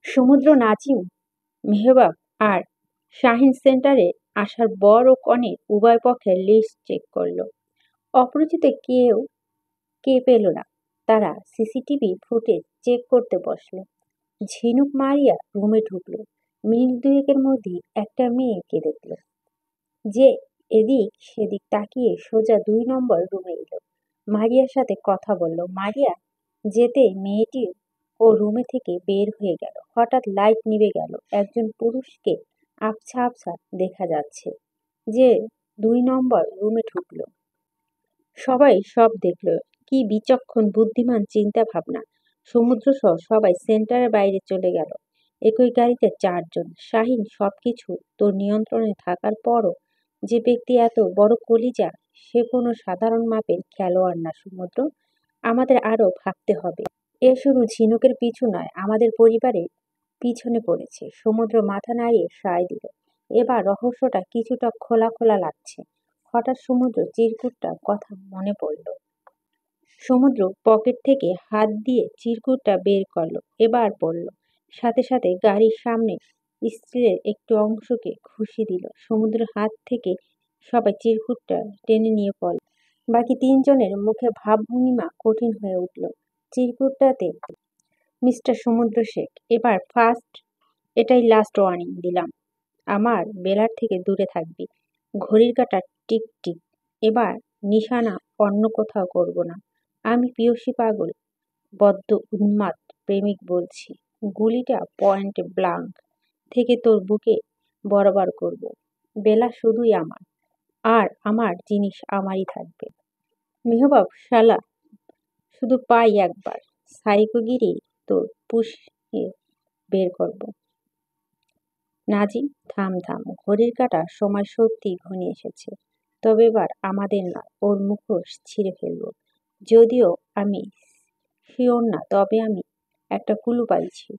সমুদ্র, নাজিম, মেহবাব আর শাহিন সেন্টারে আসার বর ও কনে উভয় পক্ষের লিস্ট চেক করল। অপরিচিত কে পেল না। তারা সিসিটিভি ফুটেজ চেক করতে বসল। ঝিনুক মারিয়া রুমে ঢুকলো। মিনিট দুয়েকের মধ্যেই একটা মেয়েকে দেখল, যে এদিক সেদিক তাকিয়ে সোজা ২ নম্বর রুমে এলো। মারিয়ার সাথে কথা বলল। মারিয়া যেতে মেয়েটি ও রুমে থেকে বের হয়ে গেল। হঠাৎ লাইট নিভে গেল। একজন পুরুষকে আবছা আবছা দেখা যাচ্ছে, যে ২ নম্বর রুমে ঢুকলো। সবাই সব দেখল। কি বিচক্ষণ বুদ্ধিমান চিন্তা ভাবনা! সমুদ্র সহ সবাই সেন্টারের বাইরে চলে গেল। একই গাড়িতে ৪ জন। শাহিন, সবকিছু তোর নিয়ন্ত্রণে থাকার পরও যে ব্যক্তি এত বড় কলিজা, সে কোনো সাধারণ মাপের খেলোয়াড় না। সমুদ্র, আমাদের আরো ভাবতে হবে। এ শুধু ঝিনুকের পিছু নয়, আমাদের পরিবারের পিছনে পড়েছে। সমুদ্র মাথা নাড়িয়ে সায় দিল। এবার রহস্যটা কিছুটা খোলা খোলা লাগছে। হঠাৎ সমুদ্র চিরকুটটার কথা মনে পড়ল। সমুদ্র পকেট থেকে হাত দিয়ে চিরকুটটা বের করলো। এবার পড়ল। সাথে সাথে গাড়ির সামনে স্টিলের একটু অংশকে ঘুষি দিল। সমুদ্রের হাত থেকে সবাই চিরকুটটা টেনে নিয়ে পড়ল। বাকি ৩ জনের মুখে ভাবভঙ্গিমা কঠিন হয়ে উঠল। চিরকুটটাতে মিস্টার সমুদ্র শেখ, এবার ফার্স্ট, এটাই লাস্ট ওয়ার্নিং দিলাম। আমার বেলার থেকে দূরে থাকবি। ঘড়ির কাঁটা টিক টিক। এবার নিশানা অন্য কোথাও করব না। আমি পিয়সী পাগল, বদ্ধ উন্মাদ প্রেমিক বলছি। গুলিটা পয়েন্ট ব্লাঙ্ক থেকে তোর বুকে বরাবর করব। বেলা শুধুই আমার, আর আমার জিনিস আমারই থাকবে। মেহবাব শালা, শুধু পাই একবার, সাইকোগিরি তোর পুষিয়ে বের করব। নাজিম, থাম থাম। ঘড়ির কাঁটার সময় সত্যিই ঘনিয়ে এসেছে। তবে এবার আমাদের নয়, ওর মুখোশ ছিঁড়ে ফেলব। যদিও আমি শিওর না, তবে আমি একটা ক্লু পাইছি,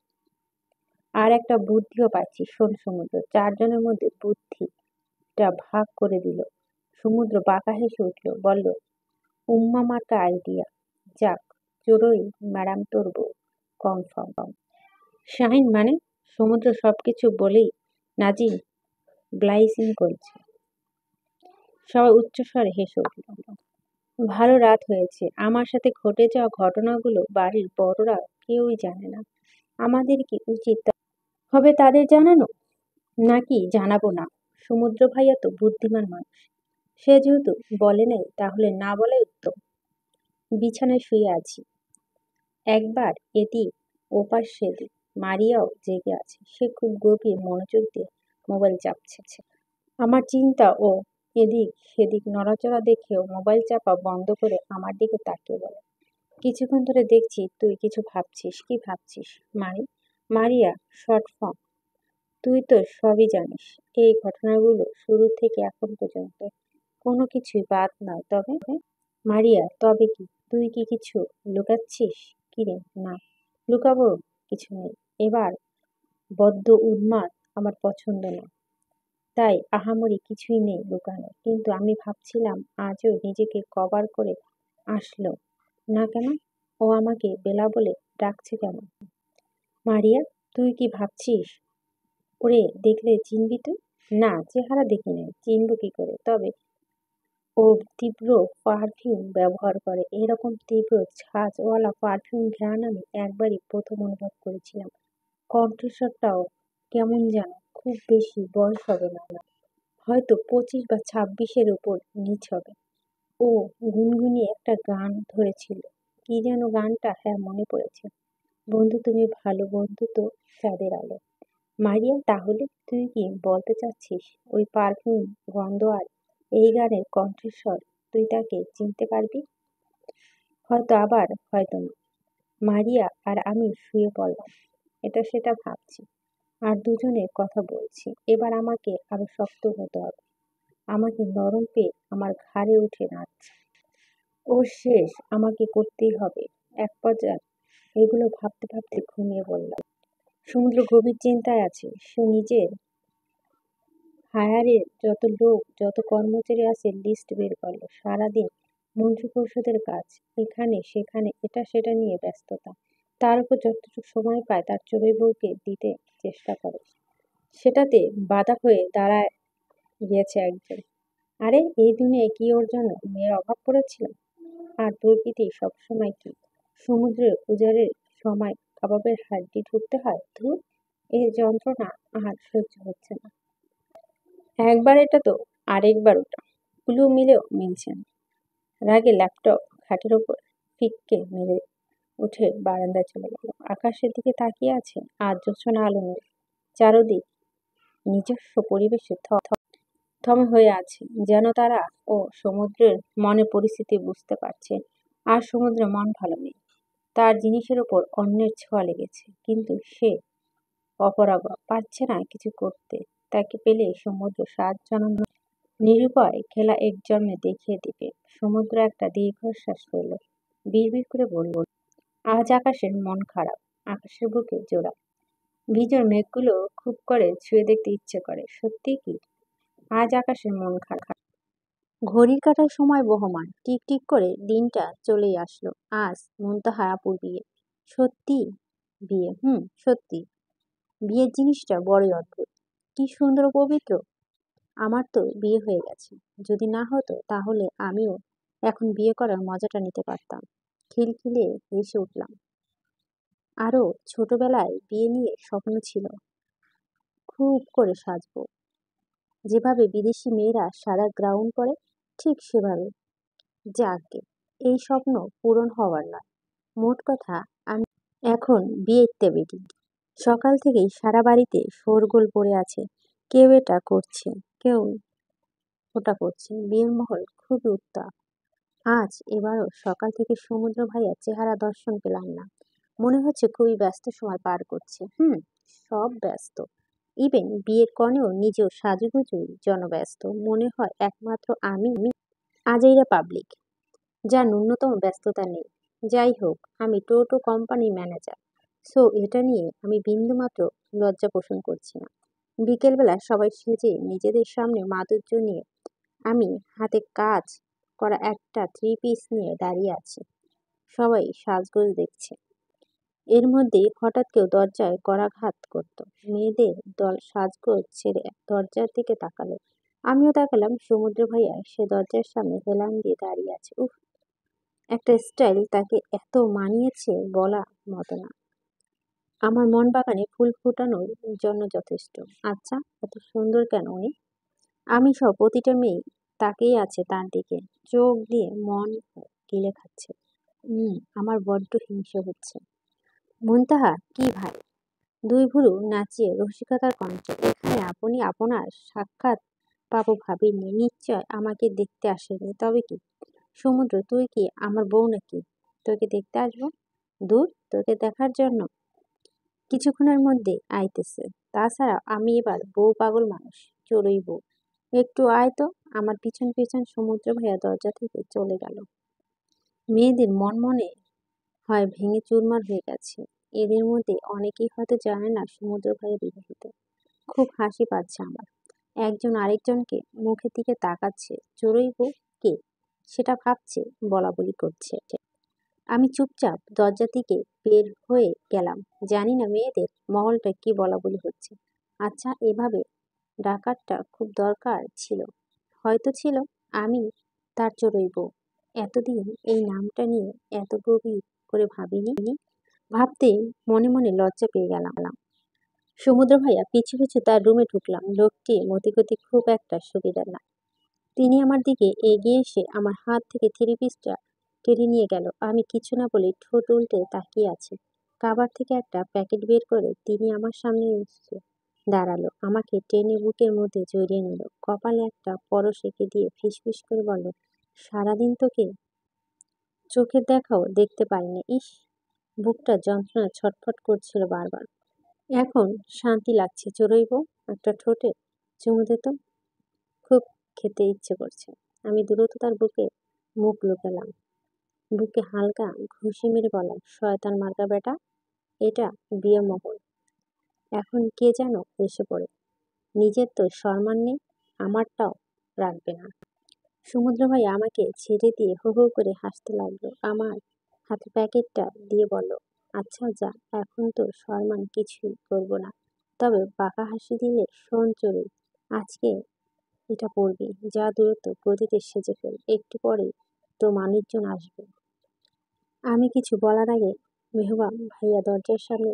আর একটা বুদ্ধিও পাচ্ছি। শোন সমুদ্র, ৪ জনের মধ্যে বুদ্ধিটা ভাগ করে দিল। সমুদ্র বাঁকা হেসে উঠল, বলল, উম্মা মার্কা আইডিয়া। যাক, চোরই ম্যাডাম তোর বউ, কনফার্ম। শাহিন মানে? সমুদ্র সবকিছু বলেই নাজিম ব্লাইসিং করেছে। সবাই উচ্চস্বরে হেসে উঠল। ভালো রাত হয়েছে। আমার সাথে ঘটে যাওয়া ঘটনাগুলো বাড়ির বড়রা কেউই জানে না। আমাদের কি উচিত হবে তাদের জানানো, নাকি জানাবো না? সমুদ্র ভাইয়া তো বুদ্ধিমান মানুষ। সে যেহেতু বলে নাই, তাহলে না বলাই উত্তম। বিছানায় শুয়ে আছি, একবার এদিক ওপার সেদিক। মারিয়াও জেগে আছে। সে খুব গভীর মনোযোগ দিয়ে মোবাইল চাপছে। আমার চিন্তা ও এদিক সেদিক নড়াচড়া দেখেও মোবাইল চাপা বন্ধ করে আমার দিকে তাকিয়ে বলে, কিছুক্ষণ ধরে দেখছি তুই কিছু ভাবছিস। কি ভাবছিস? মারিয়া শর্ট ফর্ম, তুই তো সবই জানিস। এই ঘটনাগুলো শুরু থেকে এখন পর্যন্ত কোনো কিছুই বাদ নয়। তবে মারিয়া, তবে কি? তুই কি কিছু লুকাচ্ছিস? কিরে? না, লুকাবো কিছু নেই। এবার বদ্ধ উন্মাদ আমার পছন্দ না, তাই আহামরি কিছুই নেই লুকানোর। কিন্তু আমি ভাবছিলাম, আজও নিজেকে কভার করে আসলো না কেন? ও আমাকে বেলা বলে ডাকছে কেন? মারিয়া, তুই কি ভাবছিস ওরে দেখলে চিনবি তুই? না, চেহারা দেখি নাই, চিনব কি করে? তবে ও তীব্র পারফিউম ব্যবহার করে। এরকম তীব্র ঝাঁঝওয়ালা পারফিউম ঘ্রাণ আমি একবারই প্রথম অনুভব করেছিলাম। কণ্ঠস্বরটাও কেমন যেন। খুব বেশি বয়স হবে না, হয়তো 25 বা 26-এর উপর নিচ হবে। ও গুনগুনিয়ে একটা গান ধরেছিল। কি যেন গানটা? হ্যাঁ, মনে পড়েছে, বন্ধু তুমি ভালো, বন্ধু তো চাঁদের আলো। মারিয়া, তাহলে তুই কি বলতে চাচ্ছিস, ওই পারফিউম গন্ধ আর এই গানের কণ্ঠস্বর, তুই তাকে চিনতে পারবি? হয়তো, আবার হয়তো না। মারিয়া আর আমি শুয়ে পড়লাম। এটা সেটা ভাবছি, আর দুজনের কথা বলছি। এবার আমাকে আরো শক্ত হতে হবে। আমাকে নরম পেয়ে আমার ঘাড়ে উঠে নাচছে। ও শেষ, আমাকে করতেই হবে। এক পর্যায়ে এগুলো ভাবতে ভাবতে ঘুমিয়ে পড়লাম। সমুদ্র গভীর চিন্তায় আছে। সে নিজের হায়ারের যত লোক, যত কর্মচারী আছে লিস্ট বের করলো। সারাদিন মন্ত্রিপরিষদের কাজ, এখানে সেখানে এটা সেটা নিয়ে ব্যস্ততা। তার উপর যতটুকু সময় পায় তার চড়ুই বউকে দিতে চেষ্টা করে। সেটাতে বাধা হয়ে দাঁড়ায় গিয়েছে একজন। আরে এই দুনিয়ায় কি ওর জন্য মেয়ের অভাব পড়েছিল? আর প্রকৃতি সবসময় কি সমুদ্রের উজাড়ের সময় কাবাবের হাড্ডি ঢুকতে হয়? ধুর, এই যন্ত্রণা আর সহ্য হচ্ছে না। একবার এটা তো আরেকবার ওটা, কুলু মিলেও মিলছে না। রাগে ল্যাপটপ খাটের ওপর ফিক্কে মেরে উঠে বারান্দায় চলে গেল। আকাশের দিকে তাকিয়ে আছে, আর জ্যোৎস্না আলো নেই। চারদিক নিজস্ব পরিবেশে থমথমে হয়ে আছে, যেন তারা ও সমুদ্রের মনের পরিস্থিতি বুঝতে পারছে। আর সমুদ্রের মন ভালো নেই। তার জিনিসের ওপর অন্যের ছোঁয়া লেগেছে, কিন্তু সে অপরাগা, পারছে না কিছু করতে। তাকে পেলে সমুদ্র 7 জনম নিরুপায় খেলা এক জন্মে দেখিয়ে দিবে। সমুদ্র একটা দীর্ঘশ্বাস ফেলল, বিড়বিড় করে বলল, আজ আকাশের মন খারাপ। আকাশের বুকে জোড়া ভিজর মেঘগুলো খুব করে ছুঁয়ে দেখতে ইচ্ছে করে। সত্যি কি আজ আকাশের মন খারাপ? ঘড়ির কাঁটার সময় বহমান, টিক টিক করে দিনটা চলেই আসলো। আজ মুনতাহা আপুর বিয়ে। সত্যি বিয়ে? সত্যি। বিয়ের জিনিসটা বড়ই অদ্ভুত। কি সুন্দর ও পবিত্র। আমার তো বিয়ে হয়ে গেছে। যদি না হতো তাহলে আমিও এখন বিয়ে করার মজাটা নিতে পারতাম। খিলখিলিয়ে হেসে উঠলাম। আরো ছোটবেলায় বিয়ে নিয়ে স্বপ্ন ছিল, খুব করে সাজবো, যেভাবে বিদেশি মেয়েরা সাদা গ্রাউন পরে, ঠিক সেভাবে। যাকে এই স্বপ্ন পূরণ হওয়ার নয়। মোট কথা, আমি এখন বিয়ের রেডি। সকাল থেকেই সারা বাড়িতে শোরগোল পড়ে আছে। কেউ এটা করছে, কেউ ওটা করছে। বিয়ের মহল খুবই উত্তাপ। আজ এবারও সকাল থেকে সমুদ্র ভাইয়ার চেহারা দর্শন পেলাম না। মনে হচ্ছে খুবই ব্যস্ত সময় পার করছে। সব ব্যস্ত। ইভেন বিয়ের কনেও নিজেও সাজুগুজুর জন্য ব্যস্ত। মনে হয় একমাত্র আমি আজাইরা পাবলিক, যার ন্যূনতম ব্যস্ততা নেই। যাই হোক, আমি টোটো কোম্পানি ম্যানেজার, সো এটা নিয়ে আমি বিন্দুমাত্র লজ্জা পোষণ করছি না। বিকেলবেলা সবাই সেজে নিজেদের সামনে মাধুর্য নিয়ে, আমি হাতে কাজ করা একটা 3 পিস নিয়ে দাঁড়িয়ে আছি। সবাই সাজগোজ দেখছে। এর মধ্যেই হঠাৎ কেউ দরজায় করাঘাত করত। মেয়েদের দল সাজগোজ ছেড়ে দরজার দিকে তাকালো। আমিও তাকালাম। সমুদ্র ভাইয়া সে দরজার সামনে হেলান দিয়ে দাঁড়িয়ে আছে। উফ, একটা স্টাইল তাকে এত মানিয়েছে বলা মতো না। আমার মন বাগানে ফুল ফোটানোর জন্য যথেষ্ট। আচ্ছা, এত সুন্দর কেন উনি? আমি সহ প্রতিটা মেয়ে তাকিয়ে আছে তার দিকে, চোখ দিয়ে মন গিলে খাচ্ছে। আমার বড্ড হিংসে হচ্ছে। মুনতাহা, কি ভাই? দুই ভুরু নাচিয়ে রসিকতার কণ্ঠে, এখানে আপনি আপনার সাক্ষাৎ পাবো ভাবিনি। নিশ্চয় আমাকে দেখতে আসেনি। তবে কি সমুদ্র, তুই কি আমার বউ নাকি তোকে দেখতে আসবো? দূর, তোকে দেখার জন্য কিছুক্ষণের মধ্যে আইতেছে। তাছাড়া আমি এবার বউ পাগল মানুষ, চড়ুই বউ। একটু আয় তো। আমার পিছন পিছন সমুদ্র ভাইয়া দরজা থেকে চলে গেল। মেয়েদের মন মনে হয় ভেঙে চুরমার হয়ে গেছে। এদের মধ্যে অনেকেই হয়তো জানে না সমুদ্র ভাইয়া বিবাহিত। খুব হাসি পাচ্ছে আমার। একজন আরেকজনকে মুখের দিকে তাকাচ্ছে। চড়ুই বউ কে সেটা ভাবছে, বলাবলি করছে। আমি চুপচাপ দরজা থেকে বের হয়ে গেলাম। জানি না মেয়েদের মহলটা কি বলাবলি হচ্ছে। আচ্ছা, এভাবে ডাকাতটা খুব দরকার ছিল। হয়তো ছিল। আমি তার চড়ুই বউ। এতদিন এই নামটা নিয়ে এত গভীর করে ভাবিনি। ভাবতেই মনে মনে লজ্জা পেয়ে গেলাম। সমুদ্র ভাইয়া পিছু পিছু তার রুমে ঢুকলাম। লোকটি মতিগতি খুব একটা সুবিধার না। তিনি আমার দিকে এগিয়ে এসে আমার হাত থেকে 3 পিসটা কেড়ে নিয়ে গেল। আমি কিছু না বলে ঠোঁট উল্টে তাকিয়ে আছি। কাবার থেকে একটা প্যাকেট বের করে তিনি আমার সামনে এসে দাঁড়ালো। আমাকে টেনে বুকের মধ্যে জড়িয়ে নিল। কপালে একটা পরশ এঁকে দিয়ে ফিসফিস করে বলল, সারাদিন তোকে চোখের দেখাও দেখতে পারিনি। ইস! বুকটা যন্ত্রণায় ছটফট করছিল বারবার। এখন শান্তি লাগছে। চড়ুই বউ, একটা ঠোঁটে চুমু দে তো, খুব খেতে ইচ্ছে করছে। আমি দ্রুত তার বুকে মুখ লুকালাম। বুকে হালকা ঘুষি মেরে বললাম, শয়তান মার্কা বেটা, এটা বিয়ে মহল। এখন কে যেন এসে পড়ে। নিজের তো সম্মান নেই, আমারটাও রাখবে না। সমুদ্র ভাই আমাকে ছেড়ে দিয়ে হু হু করে হাসতে লাগলো। আমার হাতে প্যাকেটটা দিয়ে বলল, আচ্ছা যা, এখন তো শর্মান কিছুই করব না, তবে বাঁকা হাসি দিলে শোন চড়ুই, আজকে এটা পড়বি, যা দ্রুত গতিতে সেজে ফেল, একটু পরে তো মানুষজন আসবে। আমি কিছু বলার আগে মেহবা ভাইয়া দরজার সামনে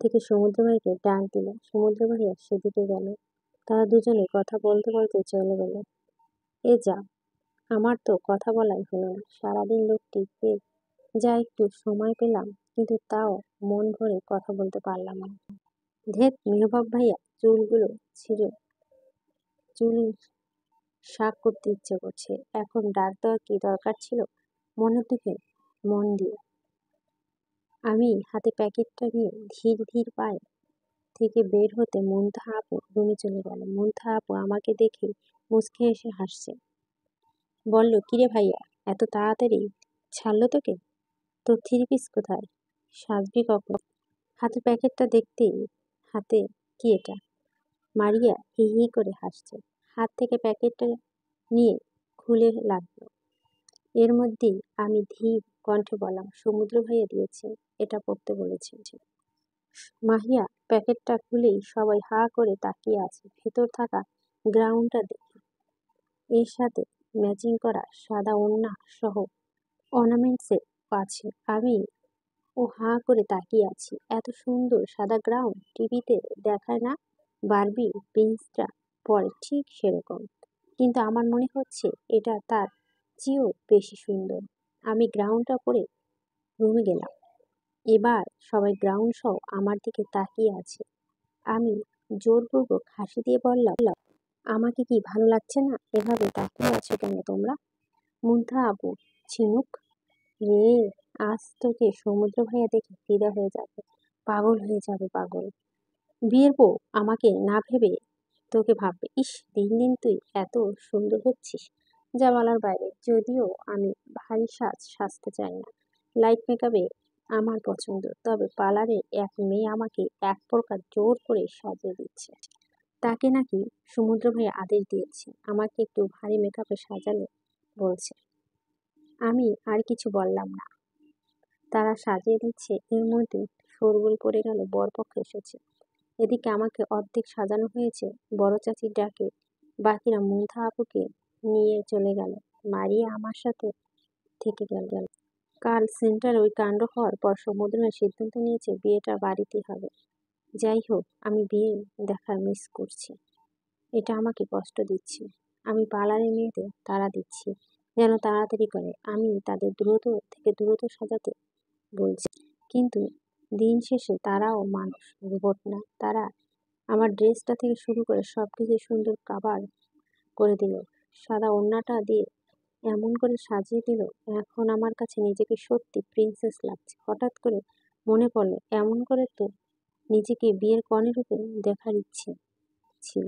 থেকে সমুদ্র ভাইকে ডাক দিল। সমুদ্র ভাইয়া সেদিকে গেল। তারা দুজনে কথা বলতে বলতে চলে গেল। এ যা, আমার তো কথা বলাই হলো না। সারাদিন লোকটিকে যা একটু সময় পেলাম, কিন্তু তাও মন ভরে কথা বলতে পারলাম না। ধেৎ, মেহবাব ভাইয়া চুলগুলো ছিঁড়ে চুল শাক করতে ইচ্ছে করছে। এখন ডাক দেওয়ার কি দরকার ছিল? মনের দিকে মন দিয়ে আমি হাতে প্যাকেটটা নিয়ে ধীর ধীর পায়ে থেকে বের হতে মুনতাহা আপু রুমে চলে গেল। মুনতাহা আপু আমাকে দেখে মুচকি এসে হাসছে। বলল, কিরে ভাইয়া, এত তাড়াতাড়ি ছাড়লো তোকে? তোর থ্রি পিস কোথায়? সাজবি কখন? হাতে প্যাকেটটা দেখতেই, হাতে কি এটা? মারিয়া হি হি করে হাসছে। হাত থেকে প্যাকেটটা নিয়ে খুলে লাগলো। এর মধ্যেই আমি ধীর কণ্ঠে বললাম, সমুদ্র ভাইয়া দিয়েছে, এটা পড়তে বলেছে। মাহিয়া প্যাকেটটা খুলেই সবাই হা করে তাকিয়ে আছে ভেতর থাকা গ্রাউন্ডটা দেখে। এর সাথে ম্যাচিং করা সাদা ওড়না সহ অর্নামেন্টসে আছে। আমি ও হা করে তাকিয়ে আছি। এত সুন্দর সাদা গ্রাউন্ড টিভিতে দেখায় না, বারবি প্রিন্সটা পরে ঠিক সেরকম, কিন্তু আমার মনে হচ্ছে এটা তার চেয়েও বেশি সুন্দর। আমি গ্রাউন্ডটা পরে রুমে গেলাম। এবার সবাই গ্রাউন্ড সহ আমার দিকে তাকিয়ে আছে। আমি জোরপূর্বক হাসি দিয়ে বললাম, আমাকে কি ভালো লাগছে না? এভাবে তাকিয়ে আছো কেন তোমরা? মুনতাহা আপু ঝিনুক, রে, আজ তোকে সমুদ্র ভাইয়া দেখে ফিদা হয়ে যাবে, পাগল হয়ে যাবে, পাগল। বিয়ের বউ আমাকে না ভেবে তোকে ভাববে। ইস, দিন দিন তুই এত সুন্দর হচ্ছিস যা বলার বাইরে। যদিও আমি ভারী সাজতে চাই না, লাইট মেকআপে আমার পছন্দ, তবে পার্লারে এক মেয়ে আমাকে এক প্রকার জোর করে সাজিয়ে দিচ্ছে। তাকে নাকি সমুদ্র ভাইয়া আদেশ দিয়েছে আমাকে একটু ভারী মেকআপে সাজালে বলছে। আমি আর কিছু বললাম না। তারা সাজিয়ে দিচ্ছে, এর মধ্যে শোরগোল পড়ে গেল, বরপক্ষ এসেছে। এদিকে আমাকে অর্ধেক সাজানো হয়েছে বড় চাচির ডাকে। বাকিরা মুনতাহা আপুকে নিয়ে চলে গেল। মারিয়া আমার সাথে থেকে গেল। কাল সেন্টারে ওই কাণ্ড হওয়ার পর সমুদ্র সিদ্ধান্ত নিয়েছে বিয়েটা বাড়িতেই হবে। যাই হোক, আমি বিয়ে দেখার মিস করছি। এটা আমাকে কষ্ট দিচ্ছে। আমি পার্লারের মেয়েদের তাড়া দিচ্ছি যেন তাড়াতাড়ি করে। আমি তাদের দ্রুত থেকে দ্রুত সাজাতে বলছি, কিন্তু দিন শেষে তারাও মানুষ, রোবট না। তারা আমার ড্রেসটা থেকে শুরু করে সবকিছু সুন্দর কাভার করে দিল। সাদা ওড়নাটা দিয়ে এমন করে সাজিয়ে দিল, এখন আমার কাছে নিজেকে সত্যি প্রিন্সেস লাগছে। হঠাৎ করে মনে পড়ল, এমন করে তো নিজেকে বিয়ের কনে রূপে দেখার ইচ্ছে ছিল।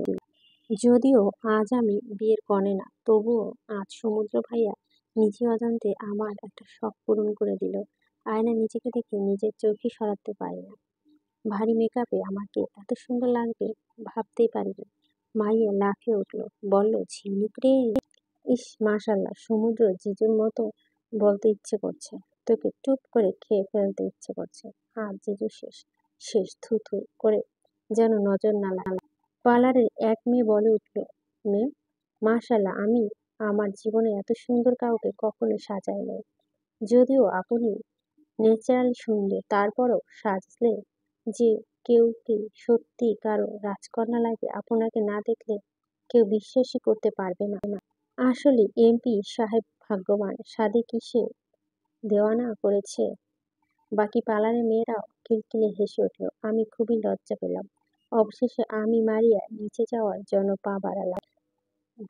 যদিও আজ আমি বিয়ের কনে না, তবুও আজ সমুদ্র ভাইয়া নিজে অজান্তে আমার একটা শখ পূরণ করে দিল। আয়নায় নিজেকে দেখে নিজের চোখই সরাতে পারি না। ভারী মেকআপে আমাকে এত সুন্দর লাগবে ভাবতেই পারিনি। মাইয়া লাফিয়ে উঠলো, বলল, ঝিনুক রে। ইস, মাশাআল্লাহ, সমুদ্র জিজুর মতো বলতে ইচ্ছে করছে, তোকে টুপ করে খেয়ে ফেলতে ইচ্ছে করছে। আর জিজু শেষ, শেষ, থু থু করে যেন নজর না লাগে। পার্লারের এক মেয়ে বলে উঠল, মেয়ে, মাশাআল্লাহ, আমি আমার জীবনে এত সুন্দর কাউকে কখনো সাজাই নাই। যদিও আপনি ন্যাচারালি সুন্দর, তারপরও সাজলে যে কেউ কি সত্যি কারো রাজকন্যা লাগে? আপনাকে না দেখলে কেউ বিশ্বাসই করতে পারবে না। আসলে এমপি সাহেব ভাগ্যবান, শাদি কি সে দেওয়ানা করেছে? বাকি পার্লারের মেয়েরাও খিলখিলে হেসে উঠল। আমি খুবই লজ্জা পেলাম। অবশেষে আমি মারিয়া নিচে যাওয়ার জন্য পা বাড়ালাম।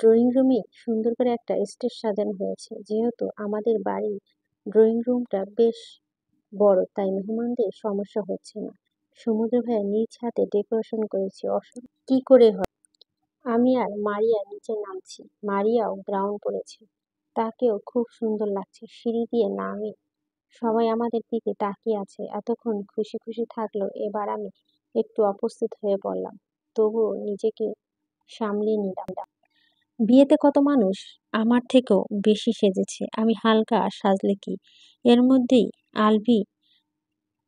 ড্রয়িং রুমে সুন্দর করে একটা স্টেজ সাজানো হয়েছে। যেহেতু আমাদের বাড়ির ড্রয়িং রুমটা বেশ বড়, তাই মেহমানদের সমস্যা হচ্ছে না। সমুদ্র ভাইয়া নিজ হাতে ডেকোরেশন করেছে। কি করে হয়? আমি আর মারিয়া নিচে নামছি। মারিয়াও গ্রাউন্ড পড়েছে, তাকেও খুব সুন্দর লাগছে। সিঁড়ি দিয়ে নামে সবাই আমাদের দিকে তাকিয়ে আছে। এতক্ষণ খুশি খুশি থাকলো, এবার আমি একটু অপ্রস্তুত হয়ে পড়লাম, তবুও নিজেকে সামলে নিলাম। বিয়েতে কত মানুষ আমার থেকেও বেশি সেজেছে, আমি হালকা সাজলে কি? এর মধ্যেই আলভি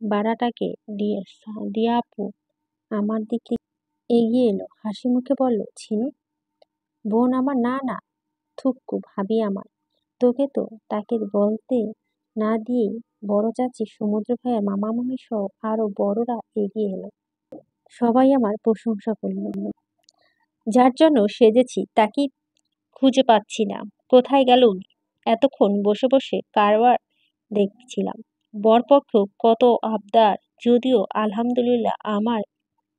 বাড়াটাকে দিয়ে আপু আমার দিকে এগিয়ে এলো, হাসি মুখে বলল, ছিনু বোন আমার। না না, থুক্কু ভাবি আমার। তোকে তো তাকে বলতে না দিয়েই বড় চাচি, সমুদ্র ভাইয়া, মামা মামি সহ আরো বড়রা এগিয়ে এলো। সবাই আমার প্রশংসা করল। যার জন্য সেজেছি তাকে খুঁজে পাচ্ছি না। কোথায় গেল উনি? এতক্ষণ বসে বসে কারবার দেখছিলাম। বরপক্ষ কত আবদার, যদিও আলহামদুলিল্লাহ আমার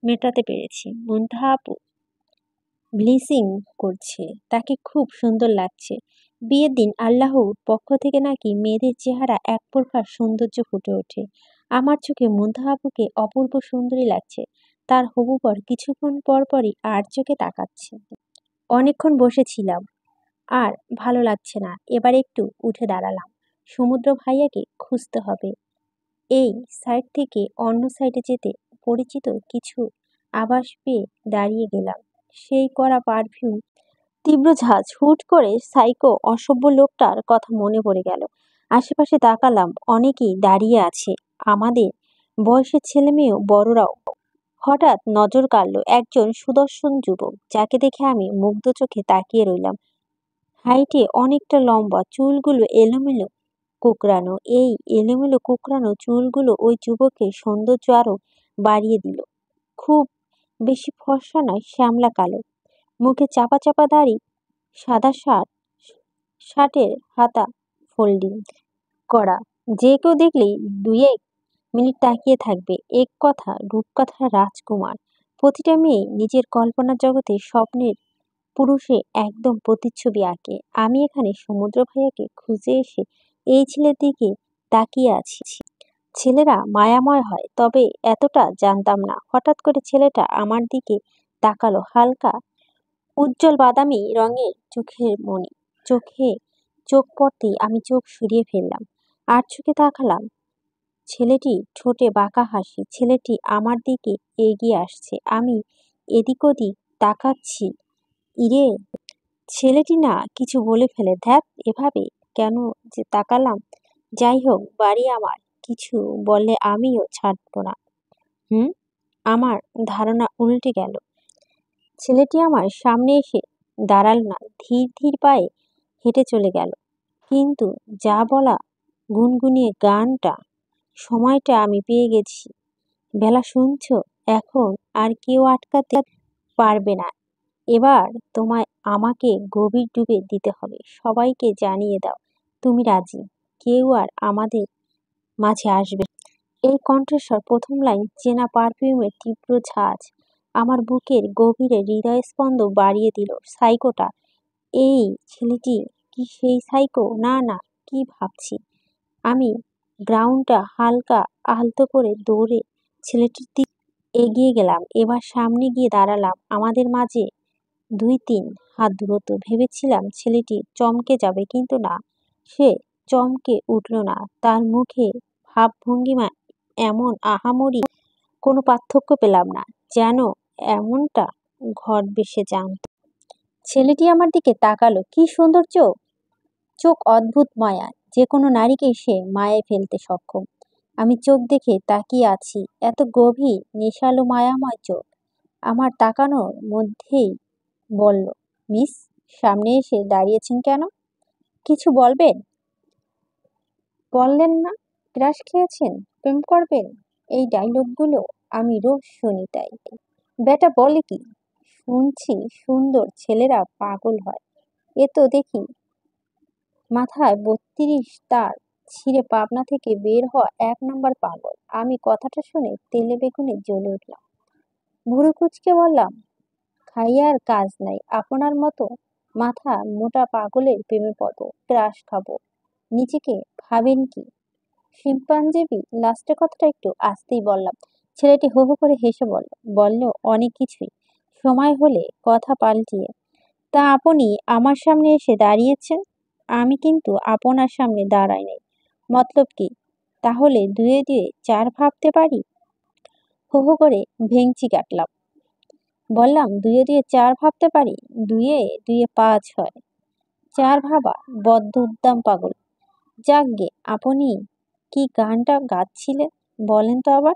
মেটাতে পেরেছি। মুনতাহা আপু ব্লিচিং করছে, তাকে খুব সুন্দর লাগছে। বিয়ের দিন আল্লাহর পক্ষ থেকে নাকি মেয়েদের চেহারা এক প্রকার সৌন্দর্য ফুটে ওঠে। আমার চোখে মুনতাহা আপুকে অপূর্ব সুন্দরী লাগছে। তার হবু বর কিছুক্ষণ পর পরই আর চোখে তাকাচ্ছে। অনেকক্ষণ বসেছিলাম, আর ভালো লাগছে না। এবার একটু উঠে দাঁড়ালাম। সমুদ্র ভাইয়াকে খুঁজতে হবে। এই সাইড থেকে অন্য সাইডে যেতে পরিচিত কিছু আভাস পেয়ে দাঁড়িয়ে গেলাম। সেই কড়া পারফিউম, তীব্র ঝাঁজ, হুট করে সাইকো অসভ্য লোকটার কথা মনে পড়ে গেল। আশেপাশে তাকালাম, অনেকেই দাঁড়িয়ে আছে, আমাদের বয়সের ছেলে মেয়েও, বড়রাও। হঠাৎ নজর কাড়ল একজন সুদর্শন যুবক, যাকে দেখে আমি মুগ্ধ চোখে তাকিয়ে রইলাম। হাইটে অনেকটা লম্বা, চুলগুলো এলোমেলো কোঁকড়ানো। এই এলোমেলো কোঁকড়ানো চুলগুলো ওই যুবকের সৌন্দর্য আরো বাড়িয়ে দিল। খুব বেশি ফর্সা নয়, শ্যামলা কালো, মুখে চাপা চাপা দাড়ি, সাদা শার্টের হাতা ফোল্ডিং করা। যে কেউ দেখলেই 2-1 মিনিট তাকিয়ে থাকবে। এক কথা রূপকথা রাজকুমার। প্রতিটা মেয়ে নিজের কল্পনার জগতে স্বপ্নের পুরুষে একদম প্রতিচ্ছবি আঁকে। আমি এখানে সমুদ্র ভাইয়াকে খুঁজে এসে এই ছেলের দিকে তাকিয়ে আছি। ছেলেরা মায়াময় হয়, তবে এতটা জানতাম না। হঠাৎ করে ছেলেটা আমার দিকে তাকালো। হালকা উজ্জ্বল বাদামি রঙের চোখের মণি। চোখে চোখ পড়তেই আমি চোখ সরিয়ে ফেললাম, আর চোখে তাকালাম। ছেলেটি ঠোঁটে বাঁকা হাসি। ছেলেটি আমার দিকে এগিয়ে আসছে। আমি এদিক ওদিক তাকাচ্ছি। ইরে, ছেলেটি না কিছু বলে ফেলে। ধ্যাত, এভাবে কেন যে তাকালাম। যাই হোক, বাড়ি আমার। কিছু বললে আমিও ছাড়ব না। হুম। আমার ধারণা উল্টে গেল। ছেলেটি আমার সামনে এসে দাঁড়াল না, ধীর ধীর পায়ে হেঁটে চলে গেল। কিন্তু যা বলা, গুনগুনিয়ে গানটা, সময়টা আমি পেয়ে গেছি। বেলা, শুনছো? এখন আর কেউ আটকাতে পারবে না। এবার তোমায় আমাকে গভীর ডুবে দিতে হবে। সবাইকে জানিয়ে দাও তুমি রাজি। কেউ আর আমাদের মাঝে আসবে না। এই কণ্ঠস্বর, প্রথম লাইন, চেনা পারফিউমের তীব্র ঝাঁজ আমার বুকের গভীরে হৃদয়স্পন্দ বাড়িয়ে দিল। সাইকোটা, এই ছেলেটি কি সেই সাইকো? না না, কি ভাবছি আমি? গ্রাউন্ডটা হালকা আলতো করে দৌড়ে ছেলেটির দিকে এগিয়ে গেলাম। এবার সামনে গিয়ে দাঁড়ালাম। আমাদের মাঝে 2-3 হাত দূরত্ব। ভেবেছিলাম ছেলেটি চমকে যাবে, কিন্তু না, সে চমকে উঠল না। তার মুখে ভাবভঙ্গিমা এমন আহামরি কোনো পার্থক্য পেলাম না, যেন এমনটা ঘটবে সে জানত। ছেলেটি আমার দিকে তাকালো। কি সুন্দর চোখ! চোখ অদ্ভুত মায়া, যে কোনো নারীকেই সে মায়ায় ফেলতে সক্ষম। আমি চোখ দেখে তাকিয়ে আছি। এত গভীর, নেশালো, মায়াময় চোখ। আমার তাকানোর মধ্যেই বলল, মিস, সামনে এসে দাঁড়িয়েছেন কেন? কিছু বলবেন? বললেন না ক্রাশ খেয়েছেন, প্রেম করবেন? এই ডায়লগগুলো আমি রোজ শুনি, তাই বেটা বলে কি? শুনছি সুন্দর ছেলেরা পাগল হয়। এ তো দেখি মাথায় 32 তার ছিঁড়ে পাবনা থেকে বের হওয়া 1 নাম্বার পাগল। আমি কথাটা শুনে তেলে বেগুনে জ্বলে উঠলাম। ভুরু কুঁচকে বললাম, খাইয়ে আর কাজ নাই, আপনার মতো মাথা মোটা পাগলের প্রেমে পড়বো, ক্রাশ খাবো? নিজেকে ভাবেন কি শিম্পাঞ্জেবি? লাস্টের কথাটা একটু আস্তেই বললাম। ছেলেটি হো হো করে হেসে বলল অনেক কিছুই, সময় হলে কথা পাল্টিয়ে। তা আপনি আমার সামনে এসে দাঁড়িয়েছেন, আমি কিন্তু আপনার সামনে দাঁড়াই নাই। মতলব কি? তাহলে 2-2 4 ভাবতে পারি? হো হো করে ভেংচি কাটলাম। বললাম, 2-2 4 ভাবতে পারি। 2-2 5 হয়। 4 ভাবা বদ্ধ উদ্দাম পাগল। যাকগে, আপনি কি গানটা গাচ্ছিলেন? বলেন তো আবার।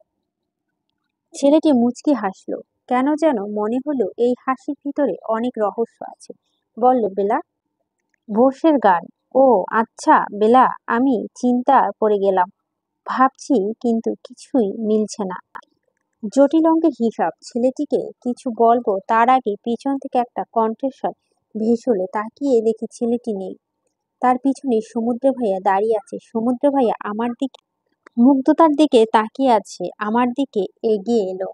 ছেলেটি মুচকি হাসল। কেন যেন মনে হলো এই হাসির ভিতরে অনেক রহস্য আছে। বলল, বেলা, বোসের গান। ও আচ্ছা বেলা, আমি চিন্তা পড়ে গেলাম। ভাবছি কিন্তু কিছুই মিলছে না। জটিল অঙ্কের হিসাব। ছেলেটিকে কিছু বলবো তার আগে পিছন থেকে একটা কণ্ঠস্বর ভেসলে তাকিয়ে দেখি ছেলেটি নেই। তার পিছনে সমুদ্র ভাইয়া দাঁড়িয়ে আছে। সমুদ্র ভাইয়া আমার দিকে মুগ্ধতার দিকে তাকিয়ে আছে। আমার দিকে এগিয়ে এলো।